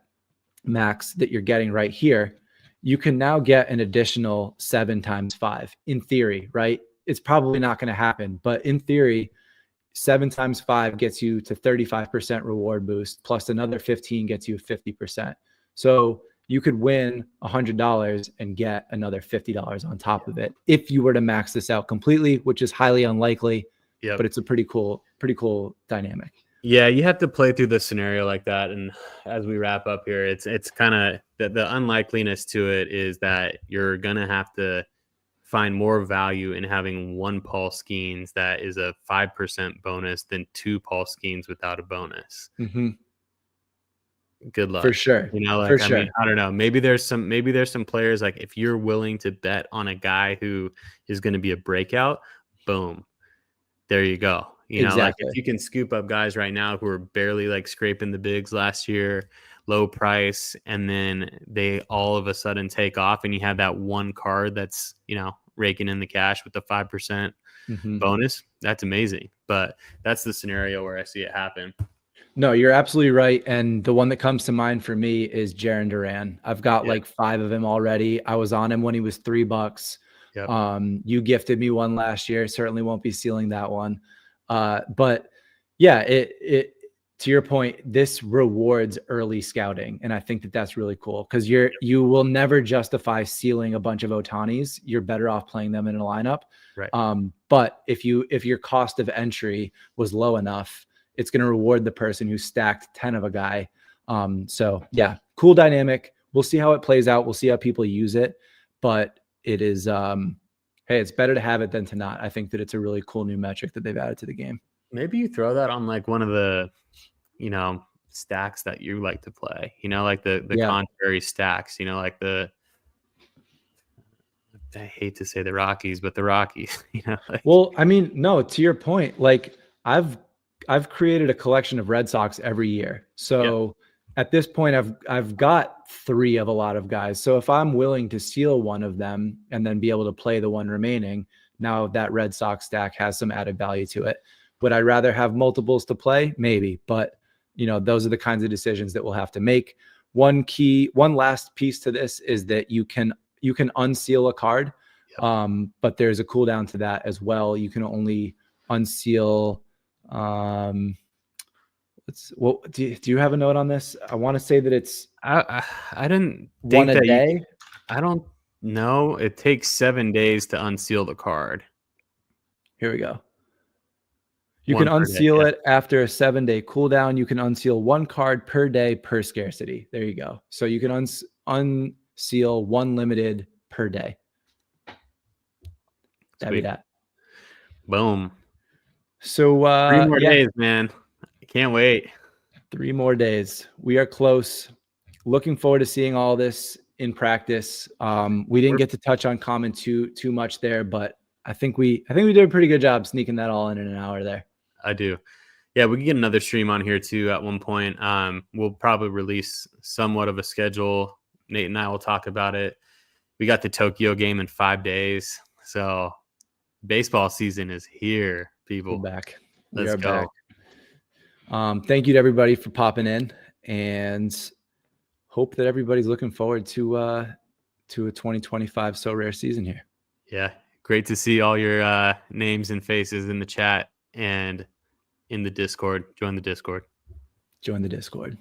max that you're getting right here, you can now get an additional 7 times 5 in theory, right? It's probably not going to happen, but in theory, 7 times 5 gets you to 35% reward boost, plus another 15 gets you 50%. So you could win $100 and get another $50 on top of it if you were to max this out completely, which is highly unlikely. Yep. But it's a pretty cool dynamic. Yeah, you have to play through the scenario like that. And as we wrap up here, it's kind of the unlikeliness to it is that you're gonna have to find more value in having 1 Paul Skeens that is a 5% bonus than 2 Paul Skeens without a bonus. Mm-hmm. Good luck. For sure. You know, like, For sure. mean, I don't know. Maybe there's some players, like if you're willing to bet on a guy who is going to be a breakout, boom, there you go. You know, Exactly. like if you can scoop up guys right now who are barely like scraping the bigs last year, low price, and then they all of a sudden take off and you have that one card that's, you know, raking in the cash with the 5% bonus. That's amazing. But that's the scenario where I see it happen. No, you're absolutely right. And the one that comes to mind for me is Jaron Duran. I've got like 5 of him already. I was on him when he was $3. Yep. You gifted me one last year. Certainly won't be sealing that one. But yeah, it to your point, this rewards early scouting. And I think that that's really cool because you will never justify sealing a bunch of Ohtanis. You're better off playing them in a lineup. Right. But if your cost of entry was low enough, it's going to reward the person who stacked 10 of a guy. So yeah, cool dynamic. We'll see how it plays out. We'll see how people use it, but it is, hey, it's better to have it than to not. I think that it's a really cool new metric that they've added to the game. Maybe you throw that on like one of the, you know, stacks that you like to play, you know, like the contrary stacks, you know, like I hate to say the Rockies, but the Rockies, you know. Like, well, I mean, no, to your point, like I've created a collection of Red Sox every year. So at this point, I've got 3 of a lot of guys. So if I'm willing to steal one of them and then be able to play the one remaining, now that Red Sox stack has some added value to it. Would I rather have multiples to play? Maybe, but you know, those are the kinds of decisions that we'll have to make. One last piece to this is that you can unseal a card, but there's a cooldown to that as well. You can only unseal. Do you have a note on this? I want to say that it's I didn't think one a day. I don't know. It takes 7 days to unseal the card. Here we go. You can unseal it after a 7-day cooldown. You can unseal 1 card per day per scarcity. There you go. So you can unseal 1 limited per day. That'd be that. Boom. So 3 more days, man. I can't wait. 3 more days. We are close. Looking forward to seeing all this in practice. We didn't get to touch on common too much there, but I think we did a pretty good job sneaking that all in an hour there. I do. Yeah, we can get another stream on here too at one point. We'll probably release somewhat of a schedule. Nate and I will talk about it. We got the Tokyo game in 5 days. So baseball season is here, people. We're back. Let's go. Back. Thank you to everybody for popping in, and hope that everybody's looking forward to a 2025 So Rare season here. Yeah. Great to see all your names and faces in the chat and in the Discord. Join the Discord. Join the Discord.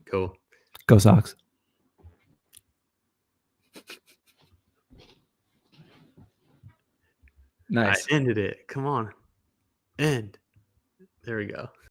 Cool. Go Sox. Nice. I ended it. Come on. End. There we go.